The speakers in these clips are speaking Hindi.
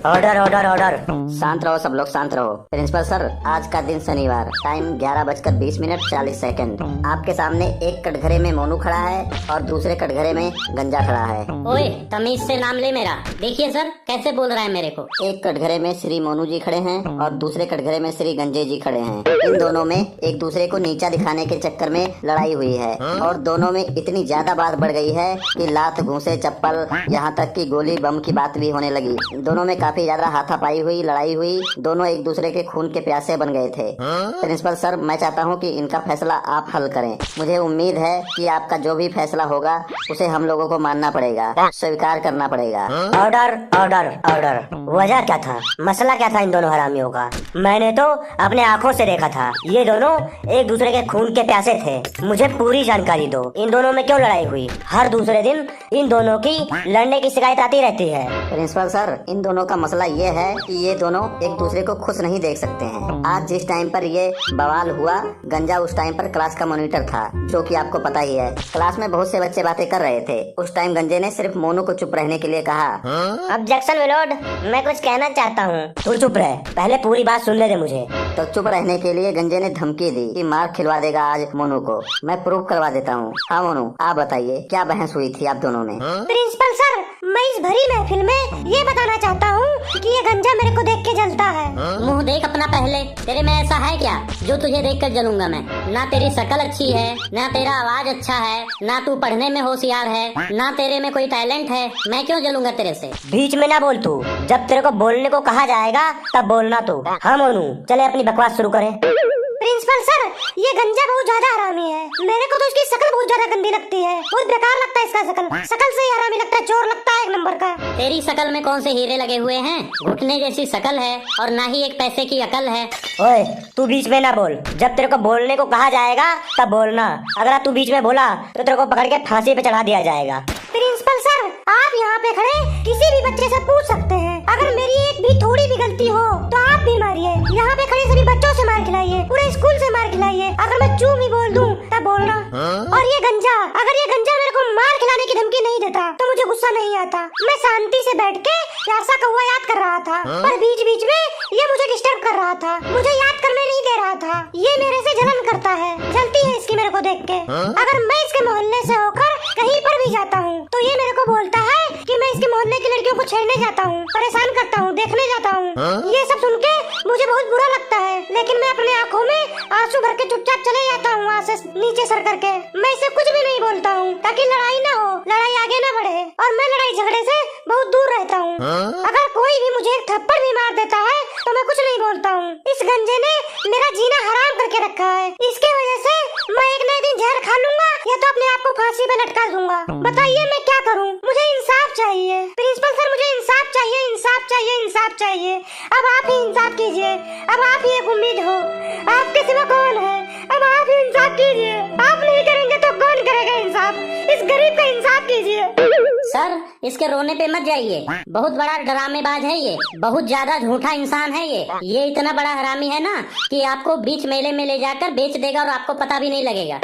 Order order order. शांत रहो सब लोग, शांत रहो। प्रिंसिपल सर, आज का दिन शनिवार, टाइम 11:20:40। आपके सामने एक कटघरे में मोनू खड़ा है और दूसरे कटघरे में गंजा खड़ा है। ओए तमीज से नाम ले मेरा। देखिए सर कैसे बोल रहा है मेरे को। एक कटघरे में श्री मोनू जी खड़े हैं और दूसरे कटघरे में श्री गंजे जी खड़े हैं। इन दोनों में एक दूसरे को नीचा दिखाने के चक्कर में लड़ाई हुई है और दोनों में इतनी ज्यादा बात बढ़ गई है कि लात, घूंसे, चप्पल, यहाँ तक कि गोली बम की बात भी होने लगी। दोनों में काफी ज्यादा हाथापाई हुई, लड़ाई हुई। दोनों एक दूसरे के खून के प्यासे बन गए थे। प्रिंसिपल सर, मैं चाहता हूँ कि इनका फैसला आप हल करें। मुझे उम्मीद है कि आपका जो भी फैसला होगा उसे हम लोगों को मानना पड़ेगा, स्वीकार करना पड़ेगा। Order order order. वजह क्या था, मसला क्या था इन दोनों हरामियों का? मैंने तो अपने आंखों से देखा था, ये दोनों एक दूसरे के खून के प्यासे थे। मुझे पूरी जानकारी दो, इन दोनों में क्यों लड़ाई हुई? हर दूसरे दिन इन दोनों की लड़ने की शिकायत आती रहती है। प्रिंसिपल सर, इन दोनों का मसला ये है कि ये दोनों एक दूसरे को खुश नहीं देख सकते हैं। आज जिस टाइम पर ये बवाल हुआ, गंजा उस टाइम पर क्लास का मॉनिटर था, जो कि आपको पता ही है। क्लास में बहुत से बच्चे बातें कर रहे थे। उस टाइम गंजे ने सिर्फ मोनू को चुप रहने के लिए कहा। ऑब्जेक्शन मिलोड, मैं कुछ कहना चाहता हूँ। तू चुप रह, पहले पूरी बात सुन ले दे मुझे। तो चुप रहने के लिए गंजे ने धमकी दी कि मार खिलवा देगा आज मोनू को। मैं प्रूफ करवा देता हूँ। हाँ मोनू, आप बताइए क्या बहस हुई थी आप दोनों में? प्रिंसिपल सर, मैं इस भरी महफिल में ये बताना चाहता हूँ कि ये गंजा मेरे को देख के जलता है। मुंह देख अपना पहले, तेरे में ऐसा है क्या जो तुझे देख कर जलूंगा मैं? ना तेरी शक्ल अच्छी है, ना तेरा आवाज अच्छा है, ना तू पढ़ने में होशियार है, ना तेरे में कोई टैलेंट है। मैं क्यों जलूंगा तेरे से? बीच में ना बोल तू, जब तेरे को बोलने को कहा जाएगा तब बोलना तू। हाँ मोनू, चले अपनी बकवास शुरू करें। प्रिंसिपल सर, ये गंजा बहुत ज्यादा हरामी है। मेरे को तो इसकी शक्ल बहुत ज्यादा गंदी लगती है, बहुत बेकार लगता है इसका शक्ल से ही हरामी लगता है, चोर लगता है एक नंबर का। तेरी शक्ल में कौन से हीरे लगे हुए हैं? घुटने जैसी शक्ल है और ना ही एक पैसे की अकल है। ओए तू बीच में ना बोल, जब तेरे को बोलने को कहा जाएगा तब बोलना। अगर तू बीच में बोला तो तेरे को पकड़ के फांसी पे चढ़ा दिया जाएगा। प्रिंसिपल सर, आप यहाँ पे खड़े किसी भी बच्चे से पूछ सकते हैं। अगर मेरी एक भी थोड़ी भी गलती हो तो आप भी मारिए। यहाँ पे खड़े सभी बच्चों से मार खिलाइए, पूरे स्कूल से मार खिलाइए। अगर मैं चू भी बोल दूं तब बोलना। और ये गंजा, अगर ये गंजा मेरे को मार खिलाने की धमकी नहीं देता तो मुझे गुस्सा नहीं आता। मैं शांति से बैठ के प्यार सा कौवा याद कर रहा था, पर बीच बीच में ये मुझे डिस्टर्ब कर रहा था, मुझे याद करने नहीं दे रहा था। ये मेरे से जलन करता है, जलती है इसकी मेरे को देख के। अगर मैं इसके मोहल्ले से होकर कहीं पर भी जाता हूँ तो ये मेरे को बोलता है कि मैं इसके मोहल्ले की लड़कियों को छेड़ने जाता हूँ, परेशान करता हूँ, देखने जाता हूँ। ये सब सुन के मुझे बहुत बुरा लगता है, लेकिन मैं अपने आँखों में आंसू भर के चुपचाप चले जाता हूँ, वहाँ से नीचे सर करके। मैं इसे कुछ भी नहीं बोलता हूँ ताकि लड़ाई ना हो, लड़ाई आगे ना बढ़े, और मैं लड़ाई झगड़े से बहुत दूर रहता हूँ। अगर कोई भी मुझे एक थप्पड़ भी मार देता है तो मैं कुछ नहीं बोलता हूँ। इस गंजे ने मेरा जीना हराम करके रखा है। इसके वजह से मैं एक ना एक दिन जहर खा लूंगा या तो अपने आप को फांसी पे लटका दूंगा। बताइए मैं क्या करूँ? मुझे इंसाफ चाहिए प्रिंसिपल सर, मुझे इंसाफ चाहिए, इंसाफ चाहिए, इंसाफ चाहिए। अब आप ही इंसाफ कीजिए, अब आप ही एक उम्मीद हो, आपके सिवा कौन है? अब आप ही इंसाफ कीजिए। आप नहीं करेंगे तो कौन करेगा इंसाफ? इस गरीब का इंसाफ कीजिए। सर, इसके रोने पे मत जाइए। बहुत बड़ा ड्रामेबाज है ये, बहुत ज्यादा झूठा इंसान है ये इतना बड़ा हरामी है ना कि आपको बीच मेले में ले जाकर बेच देगा और आपको पता भी नहीं लगेगा।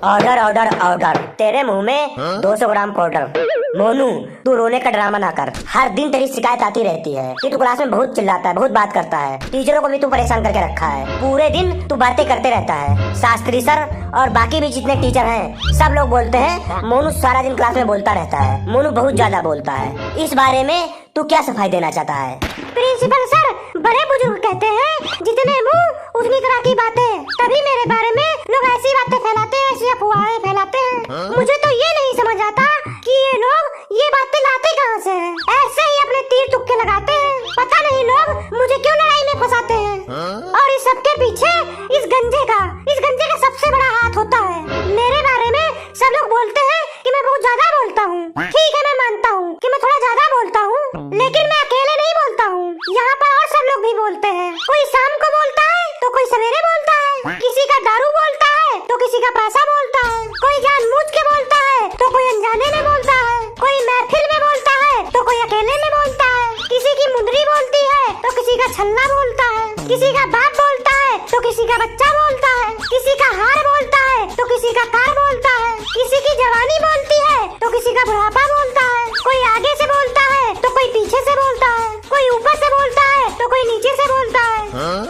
Order order order. तेरे मुंह में 200 ग्राम पाउडर। मोनू, तू रोने का ड्रामा ना कर। हर दिन तेरी शिकायत आती रहती है कि तू क्लास में बहुत चिल्लाता है, बहुत बात करता है। टीचरों को भी तू परेशान करके रखा है। पूरे दिन तू बातें करते रहता है। शास्त्री सर और बाकी भी जितने टीचर हैं, सब लोग बोलते हैं मोनू सारा दिन क्लास में बोलता रहता है, मोनू बहुत ज्यादा बोलता है। इस बारे में तू क्या सफाई देना चाहता है? प्रिंसिपल सर, बड़े बुजुर्ग कहते हैं जितने मुंह उतनी तरह की बातें। तभी मेरे बारे में लोग ऐसी बातें फैलाते हैं, ऐसी अफवाहें फैलाते हैं। मुझे तो ये नहीं समझ आता कि ये लोग ये बातें लाते कहाँ से हैं। ऐसे ही अपने तीर तुक्के लगाते हैं। पता नहीं लोग मुझे क्यों लड़ाई में फंसाते हैं। और इस सबके पीछे इस गंजे का सबसे बड़ा हाथ होता है। मेरे बारे में सब लोग बोलते हैं कि मैं बहुत ज्यादा बोलता हूँ। ठीक है, मैं मानता हूँ कि मैं थोड़ा ज्यादा बोलता हूँ, लेकिन मैं अकेले नहीं बोलता हूँ। यहाँ पर और सब लोग भी बोलते हैं। कोई शाम को बोलता है तो कोई सवेरे बोलता है, किसी का दारू बोलता है तो किसी का पैसा बोलता है, कोई जानबूझ के बोलता है तो कोई अनजाने में बोलता है, कोई महफिल में बोलता है तो कोई अकेले में बोलता है, किसी की मुंदरी बोलती है तो किसी का छल्ला बोलता है, किसी का बाप बोलता है तो किसी का बच्चा बोलता है, किसी का हार बोलता है तो किसी का कार बोलता है, किसी की जवानी बोलती है तो किसी का बुढ़ापा बोलता है, कोई आगे से बोलता है तो कोई पीछे से बोलता है, तो कोई नीचे से बोलता है,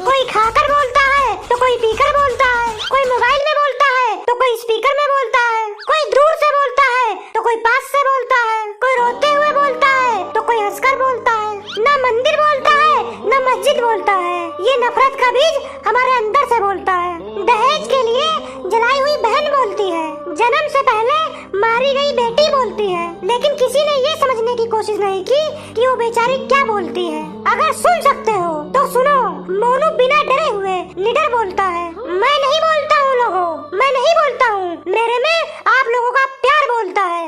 कोई खाकर बोलता है तो कोई पीकर बोलता है, कोई मोबाइल में बोलता है तो कोई स्पीकर में बोलता है, कोई दूर से बोलता है तो कोई पास से बोलता है, कोई रोते हुए बोलता है तो कोई हंसकर बोलता है। न मंदिर बोलता है न मस्जिद बोलता है, ये नफरत का बीज हमारे अंदर से बोलता है। दहेज के लिए जलाई हुई बहन बोलती है, जन्म से पहले मारी गई बेटी बोलती है, लेकिन किसी ने ये समझने की कोशिश नहीं की कि वो बेचारी क्या बोलती है। अगर सुन सकते हो तो सुनो, मोनू बिना डरे हुए निडर बोलता है। मैं नहीं बोलता हूँ लोगों, मैं नहीं बोलता हूँ, मेरे में आप लोगों का प्यार बोलता है।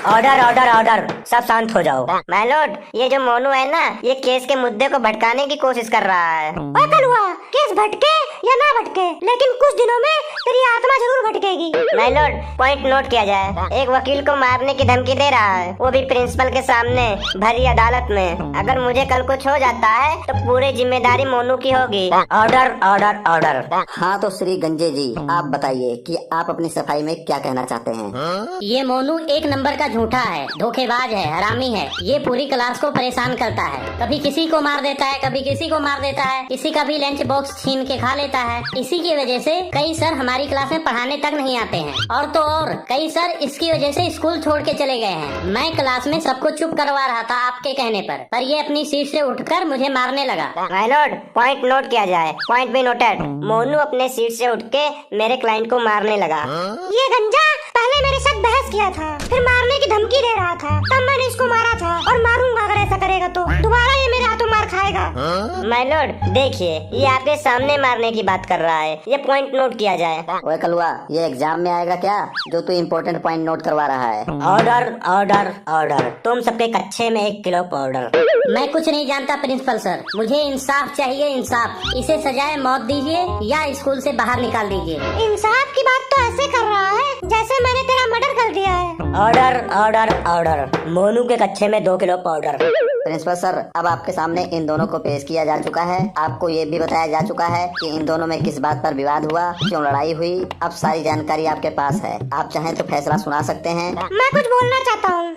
ऑर्डर ऑर्डर ऑर्डर, सब शांत हो जाओ। माय लॉर्ड, ये जो मोनू है ना, ये केस के मुद्दे को भटकाने की कोशिश कर रहा है। ओए कलुआ, केस भटके या ना भटके, लेकिन कुछ दिनों में तेरी आत्मा जरूर भटकेगी। माय लॉर्ड, पॉइंट नोट किया जाए। एक वकील को मारने की धमकी दे रहा है, वो भी प्रिंसिपल के सामने भरी अदालत में। अगर मुझे कल कुछ हो जाता है तो पूरी जिम्मेदारी मोनू की होगी। Order order order. हाँ तो श्री गंजे जी, आप बताइए कि आप अपनी सफाई में क्या कहना चाहते हैं। ये मोनू एक नंबर का झूठा है, धोखेबाज है, हरामी है। ये पूरी क्लास को परेशान करता है, कभी किसी को मार देता है, कभी किसी को मार देता है, किसी का भी लंच बॉक्स छीन के खा लेता है। इसी की वजह से कई सर हमारी क्लास में पढ़ाने तक नहीं आते हैं, और तो और कई सर इसकी वजह से स्कूल छोड़ के चले गए हैं। मैं क्लास में सबको चुप करवा रहा था आपके कहने पर ये अपनी सीट से उठकर मुझे मारने लगा। माय लॉर्ड, पॉइंट नोट किया जाए। Point be noted. मोनू अपने सीट से उठ के मेरे क्लाइंट को मारने लगा। ये गंजा पहले मेरे साथ बहस किया था, फिर मारने की धमकी दे रहा था, तब मैंने इसको मारा था और मारूंगा अगर ऐसा करेगा तो। दोबारा ये मेरे हाथों मार खाएगा। माय लॉर्ड, देखिए, ये आपके सामने मारने की बात कर रहा है, ये पॉइंट नोट किया जाए। ओए कलुआ, ये एग्जाम में आएगा क्या जो तू इम्पोर्टेंट पॉइंट नोट करवा रहा है। Order order order. तुम सबके कच्चे में 1 किलो पाउडर। मैं कुछ नहीं जानता प्रिंसिपल सर, मुझे इंसाफ चाहिए, इंसाफ। इसे सजाए मौत दीजिए या स्कूल से बाहर निकाल दीजिए। इंसाफ की बात तो ऐसे कर रहा है जैसे मैंने तेरा मर्डर कर दिया है। Order order order. मोनू के कच्चे में 2 किलो पाउडर। प्रिंसिपल सर, अब आपके सामने इन दोनों को पेश किया जा चुका है। आपको ये भी बताया जा चुका है कि इन दोनों में किस बात पर विवाद हुआ, क्यों लड़ाई हुई। अब सारी जानकारी आपके पास है, आप चाहें तो फैसला सुना सकते हैं। मैं कुछ बोलना चाहता हूँ।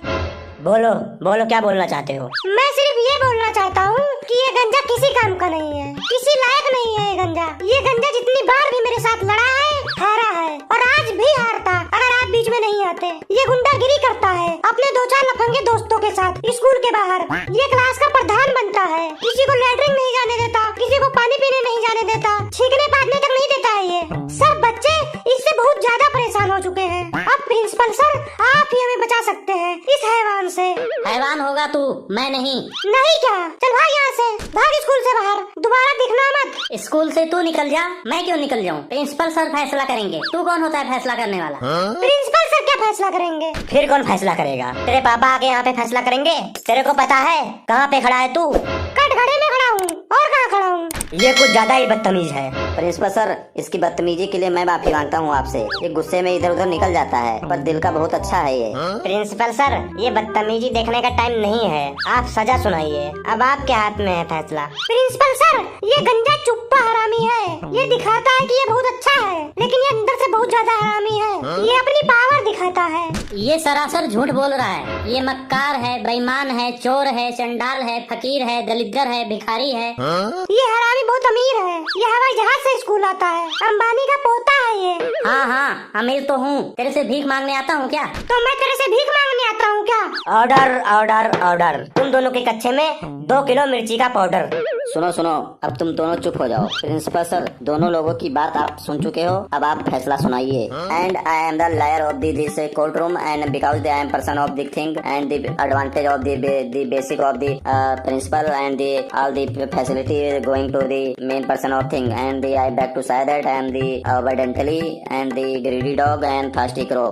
बोलो बोलो, क्या बोलना चाहते हो। मैं सिर्फ ये बोलना चाहता हूँ कि ये गंजा किसी काम का नहीं है, किसी लायक नहीं है। ये गंजा जितनी बार भी मेरे साथ लड़ा है, हारा है, और आज भी हारता अगर आप बीच में नहीं आते। ये गुंडागिरी करता है अपने 2-4 लफंगे दोस्तों के साथ स्कूल के बाहर। ये क्लास का प्रधान बनता है, किसी को लैट्रिन नहीं जाने देता, किसी को पानी पीने नहीं जाने देता, छींकने पादने तक नहीं देता है। ये सब बच्चे इससे बहुत ज्यादा परेशान हो चुके हैं। अब प्रिंसिपल सर, आप ही हमें बचा सकते हैं इस हैवान से। हैवान होगा तू, मैं नहीं। नहीं क्या? चल भाग यहाँ से, भाग स्कूल से बाहर, दोबारा दिखना मत। स्कूल से तू निकल जा, मैं क्यों निकल जाऊँ? प्रिंसिपल सर फैसला करेंगे। तू कौन होता है फैसला करने वाला? प्रिंसिपल सर क्या फैसला करेंगे? फिर कौन फैसला करेगा? तेरे पापा आके यहाँ पे फैसला करेंगे। तेरे को पता है कहाँ पे खड़ा है तू? कटघरे में खड़ा हूँ, और कहाँ खड़ा हूँ? ये कुछ ज्यादा ही बदतमीज है। प्रिंसिपल सर, इसकी बदतमीजी के लिए मैं माफी मांगता हूँ आपसे। ये गुस्से में इधर उधर निकल जाता है, पर दिल का बहुत अच्छा है ये। प्रिंसिपल सर, ये बदतमीजी देखने का टाइम नहीं है, आप सजा सुनाइए। अब आपके हाथ में है फैसला। प्रिंसिपल सर, ये गंजा चुप्पा हरामी है। ये दिखाता है कि ये बहुत अच्छा है, लेकिन ये अंदर से बहुत ज्यादा हरामी है। ये अपनी पावर दिखाता है। ये सरासर झूठ बोल रहा है। ये मक्कार है, बेईमान है, चोर है, चंडाल है, फकीर है, दलिद्र है, भिखारी है। ये हरामी बहुत अमीर है। ये हवाई जहाज से स्कूल आता है, अंबानी का पोता है ये। हाँ हाँ, अमीर तो हूँ। तेरे से भीख मांगने आता हूँ क्या? तो मैं तेरे से भीख मांगने आता हूँ क्या? Order order order. तुम दोनों के कच्चे में 2 किलो मिर्ची का पाउडर। सुनो सुनो, अब तुम दोनों चुप हो जाओ। प्रिंसिपल सर, दोनों लोगों की बात आप सुन चुके हो, अब आप फैसला सुनाइए। And I am the lawyer of this court room, and because I am person of the thing and the advantage of the basic of the principle and all the facility going to the main person of thing, and I back to say that I am the obediently and the greedy dog and thirsty crow।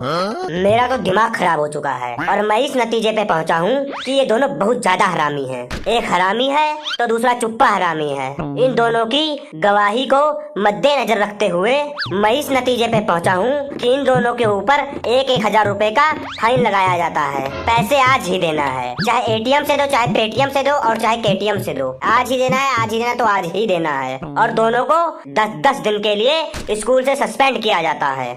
मेरा तो दिमाग खराब हो चुका है और मैं इस नतीजे पे पहुंचा हूँ कि ये दोनों बहुत ज्यादा हरामी हैं। एक हरामी है तो दूसरा चुप्पा हरामी है। इन दोनों की गवाही को मद्देनजर रखते हुए मैं इस नतीजे पे पहुंचा हूँ कि इन दोनों के ऊपर 1,000 रुपए का फाइन लगाया जाता है। पैसे आज ही देना है, चाहे एटीएम से दो, चाहे पेटीएम से दो, और चाहे केटीएम से दो। आज ही देना है, आज ही देना तो आज ही देना है। और दोनों को 10-10 दिन के लिए स्कूल से सस्पेंड किया जाता है।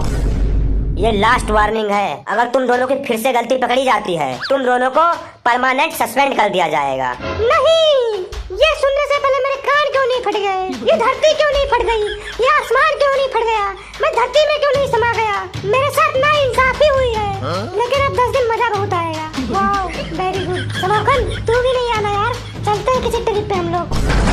ये लास्ट वार्निंग है। अगर तुम दोनों की फिर से गलती पकड़ी जाती है, तुम दोनों को परमानेंट सस्पेंड कर दिया जाएगा। नहीं, ये सुनने से पहले मेरे कान क्यों नहीं फट गए? ये धरती क्यों नहीं फट गई? ये आसमान क्यों नहीं फट गया? मैं धरती में क्यों नहीं समा गया? मेरे साथ ना इंसाफी हुई है। लेकिन अब 10 दिन मजा बहुत आएगा। वाह, वेरी गुड। समापन, तू भी नहीं आना यार, चलते हैं किसी ट्रिप पे हम लोग।